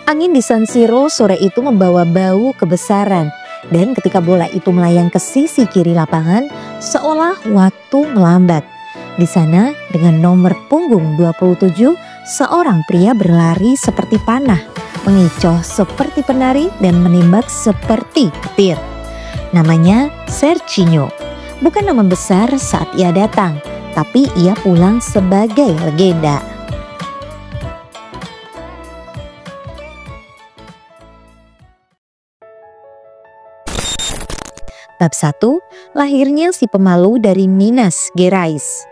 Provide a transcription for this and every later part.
Angin di San Siro sore itu membawa bau kebesaran, dan ketika bola itu melayang ke sisi kiri lapangan, seolah waktu melambat. Di sana dengan nomor punggung 27, seorang pria berlari seperti panah, mengecoh seperti penari dan menembak seperti petir. Namanya Serginho. Bukan nama besar saat ia datang, tapi ia pulang sebagai legenda. Bab 1, lahirnya si pemalu dari Minas Gerais.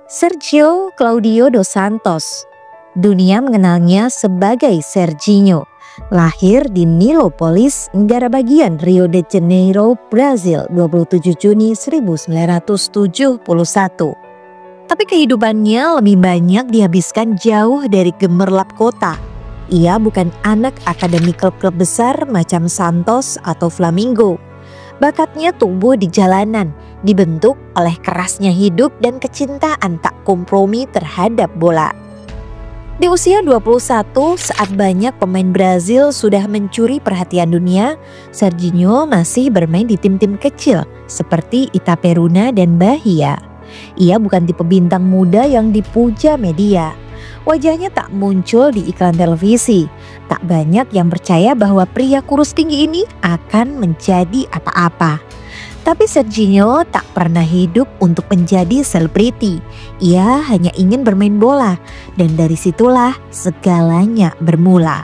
Sergio Claudio dos Santos. Dunia mengenalnya sebagai Serginho. Lahir di Nilópolis, negara bagian Rio de Janeiro, Brazil, 27 Juni 1971. Tapi kehidupannya lebih banyak dihabiskan jauh dari gemerlap kota. Ia bukan anak akademi klub-klub besar macam Santos atau Flamengo. Bakatnya tumbuh di jalanan, dibentuk oleh kerasnya hidup dan kecintaan tak kompromi terhadap bola. Di usia 21, saat banyak pemain Brazil sudah mencuri perhatian dunia, Serginho masih bermain di tim-tim kecil seperti Itaperuna dan Bahia. Ia bukan tipe bintang muda yang dipuja media. Wajahnya tak muncul di iklan televisi. Tak banyak yang percaya bahwa pria kurus tinggi ini akan menjadi apa-apa. Tapi Serginho tak pernah hidup untuk menjadi selebriti. Ia hanya ingin bermain bola, dan dari situlah segalanya bermula.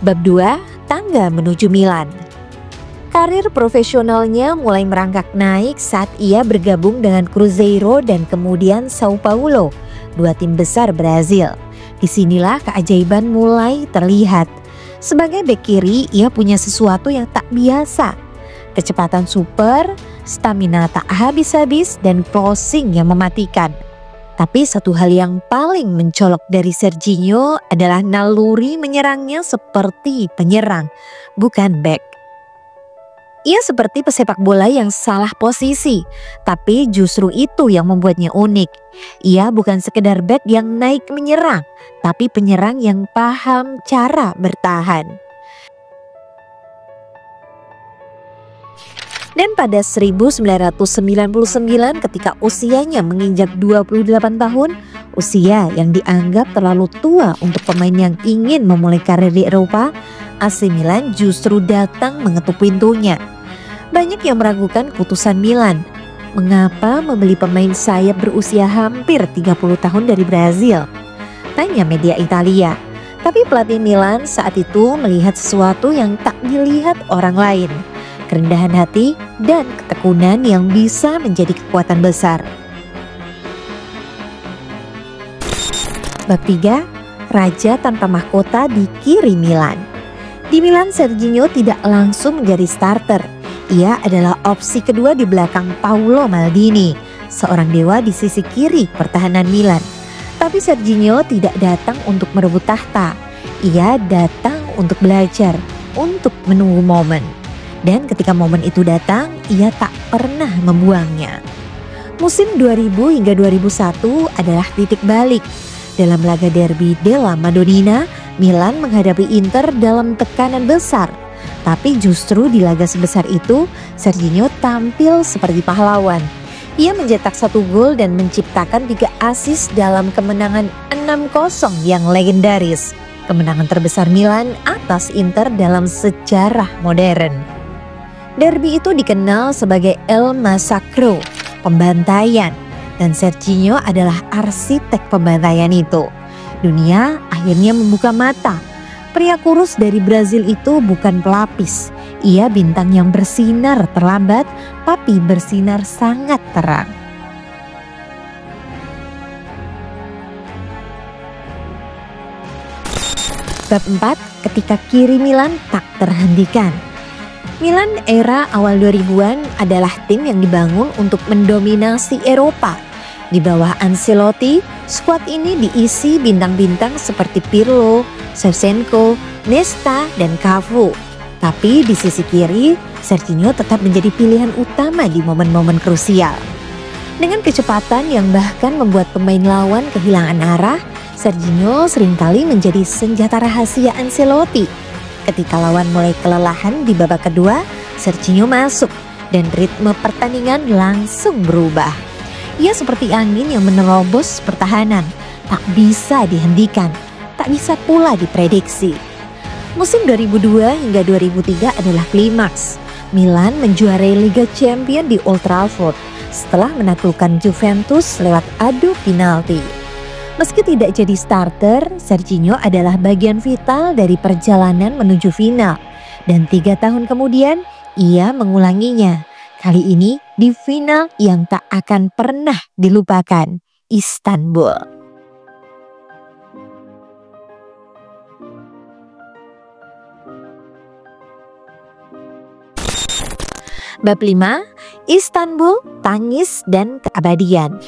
Bab 2, tangga menuju Milan. Karir profesionalnya mulai merangkak naik saat ia bergabung dengan Cruzeiro dan kemudian Sao Paulo, dua tim besar Brazil. Disinilah keajaiban mulai terlihat. Sebagai bek kiri, ia punya sesuatu yang tak biasa. Kecepatan super, stamina tak habis-habis, dan crossing yang mematikan. Tapi satu hal yang paling mencolok dari Serginho adalah naluri menyerangnya seperti penyerang, bukan bek. Ia seperti pesepak bola yang salah posisi, tapi justru itu yang membuatnya unik. Ia bukan sekedar bek yang naik menyerang, tapi penyerang yang paham cara bertahan. Dan pada 1999 ketika usianya menginjak 28 tahun, usia yang dianggap terlalu tua untuk pemain yang ingin memulai karir di Eropa, AC Milan justru datang mengetuk pintunya. Banyak yang meragukan putusan Milan. Mengapa membeli pemain sayap berusia hampir 30 tahun dari Brazil? Tanya media Italia. Tapi pelatih Milan saat itu melihat sesuatu yang tak dilihat orang lain. Kerendahan hati dan ketekunan yang bisa menjadi kekuatan besar. Bab 3, Raja tanpa mahkota di kiri Milan. Di Milan, Serginho tidak langsung menjadi starter. Ia adalah opsi kedua di belakang Paolo Maldini, seorang dewa di sisi kiri pertahanan Milan. Tapi Serginho tidak datang untuk merebut tahta. Ia datang untuk belajar, untuk menunggu momen. Dan ketika momen itu datang, ia tak pernah membuangnya. Musim 2000 hingga 2001 adalah titik balik. Dalam laga derby della Madonnina, Milan menghadapi Inter dalam tekanan besar. Tapi justru di laga sebesar itu, Serginho tampil seperti pahlawan. Ia mencetak 1 gol dan menciptakan 3 assist dalam kemenangan 6-0 yang legendaris. Kemenangan terbesar Milan atas Inter dalam sejarah modern. Derby itu dikenal sebagai El Massacro, pembantaian, dan Serginho adalah arsitek pembantaian itu. Dunia akhirnya membuka mata. Pria kurus dari Brazil itu bukan pelapis. Ia bintang yang bersinar terlambat, tapi bersinar sangat terang. Bab 4, ketika kiri Milan tak terhentikan. Milan era awal 2000-an adalah tim yang dibangun untuk mendominasi Eropa. Di bawah Ancelotti, skuad ini diisi bintang-bintang seperti Pirlo, Shevchenko, Nesta, dan Cafu. Tapi di sisi kiri, Serginho tetap menjadi pilihan utama di momen-momen krusial. Dengan kecepatan yang bahkan membuat pemain lawan kehilangan arah, Serginho seringkali menjadi senjata rahasia Ancelotti. Ketika lawan mulai kelelahan di babak kedua, Serginho masuk dan ritme pertandingan langsung berubah. Ia seperti angin yang menerobos pertahanan, tak bisa dihentikan, tak bisa pula diprediksi. Musim 2002 hingga 2003 adalah klimaks. Milan menjuarai Liga Champions di Old Trafford setelah menaklukkan Juventus lewat adu penalti. Meski tidak jadi starter, Serginho adalah bagian vital dari perjalanan menuju final. Dan 3 tahun kemudian, ia mengulanginya. Kali ini di final yang tak akan pernah dilupakan, Istanbul. Bab 5, Istanbul, tangis dan keabadian.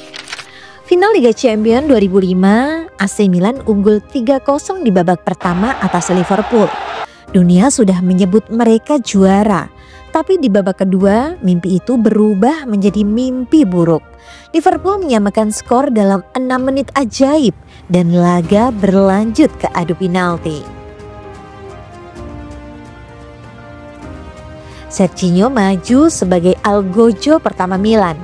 Final Liga Champions 2005, AC Milan unggul 3-0 di babak pertama atas Liverpool. Dunia sudah menyebut mereka juara, tapi di babak kedua mimpi itu berubah menjadi mimpi buruk. Liverpool menyamakan skor dalam 6 menit ajaib dan laga berlanjut ke adu penalti. Serginho maju sebagai algojo pertama Milan.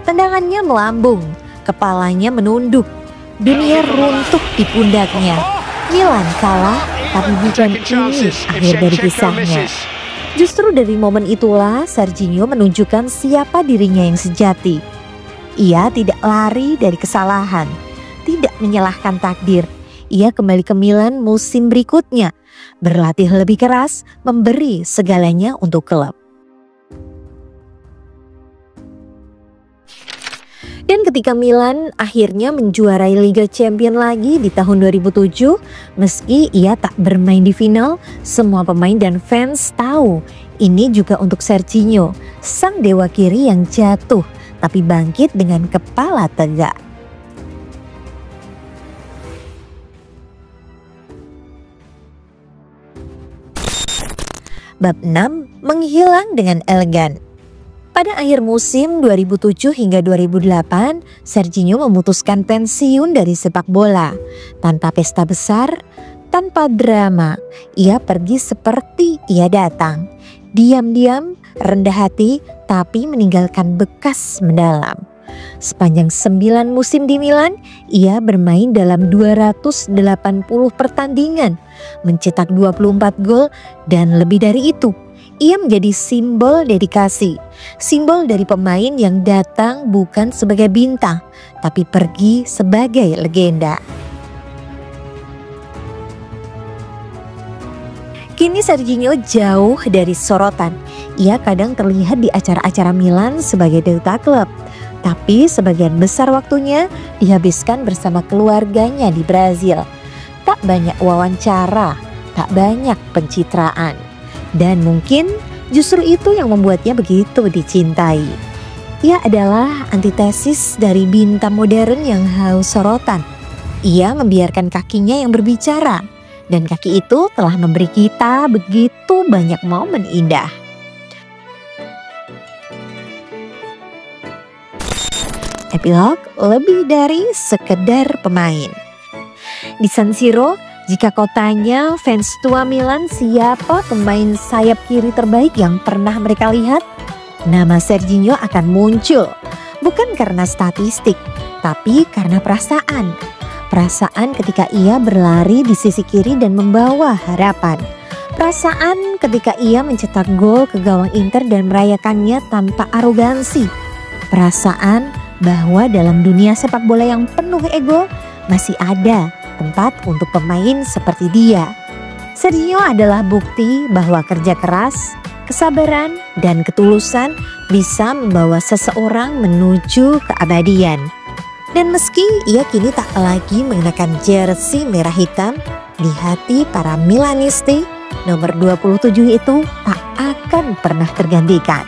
Tendangannya melambung, kepalanya menunduk, dunia runtuh di pundaknya. Milan kalah, tapi bukan ini akhir dari kisahnya. Justru dari momen itulah Serginho menunjukkan siapa dirinya yang sejati. Ia tidak lari dari kesalahan, tidak menyalahkan takdir. Ia kembali ke Milan musim berikutnya, berlatih lebih keras, memberi segalanya untuk klub. Dan ketika Milan akhirnya menjuarai Liga Champions lagi di tahun 2007, meski ia tak bermain di final, semua pemain dan fans tahu ini juga untuk Serginho, sang dewa kiri yang jatuh tapi bangkit dengan kepala tegak. Bab 6, menghilang dengan elegan. Pada akhir musim 2007 hingga 2008, Serginho memutuskan pensiun dari sepak bola. Tanpa pesta besar, tanpa drama, ia pergi seperti ia datang. Diam-diam, rendah hati, tapi meninggalkan bekas mendalam. Sepanjang 9 musim di Milan, ia bermain dalam 280 pertandingan, mencetak 24 gol dan lebih dari itu. Ia menjadi simbol dedikasi, simbol dari pemain yang datang bukan sebagai bintang, tapi pergi sebagai legenda. Kini Serginho jauh dari sorotan. Ia kadang terlihat di acara-acara Milan sebagai duta klub, tapi sebagian besar waktunya dihabiskan bersama keluarganya di Brazil. Tak banyak wawancara, tak banyak pencitraan. Dan mungkin justru itu yang membuatnya begitu dicintai. Ia adalah antitesis dari bintang modern yang haus sorotan. Ia membiarkan kakinya yang berbicara, dan kaki itu telah memberi kita begitu banyak momen indah. Epilog, lebih dari sekedar pemain. Di San Siro, jika kau tanya fans tua Milan siapa pemain sayap kiri terbaik yang pernah mereka lihat, nama Serginho akan muncul. Bukan karena statistik, tapi karena perasaan. Perasaan ketika ia berlari di sisi kiri dan membawa harapan. Perasaan ketika ia mencetak gol ke gawang Inter dan merayakannya tanpa arogansi. Perasaan bahwa dalam dunia sepak bola yang penuh ego masih ada tempat untuk pemain seperti dia. Serginho adalah bukti bahwa kerja keras, kesabaran, dan ketulusan bisa membawa seseorang menuju keabadian. Dan meski ia kini tak lagi mengenakan jersey merah hitam, di hati para Milanisti, nomor 27 itu tak akan pernah tergantikan.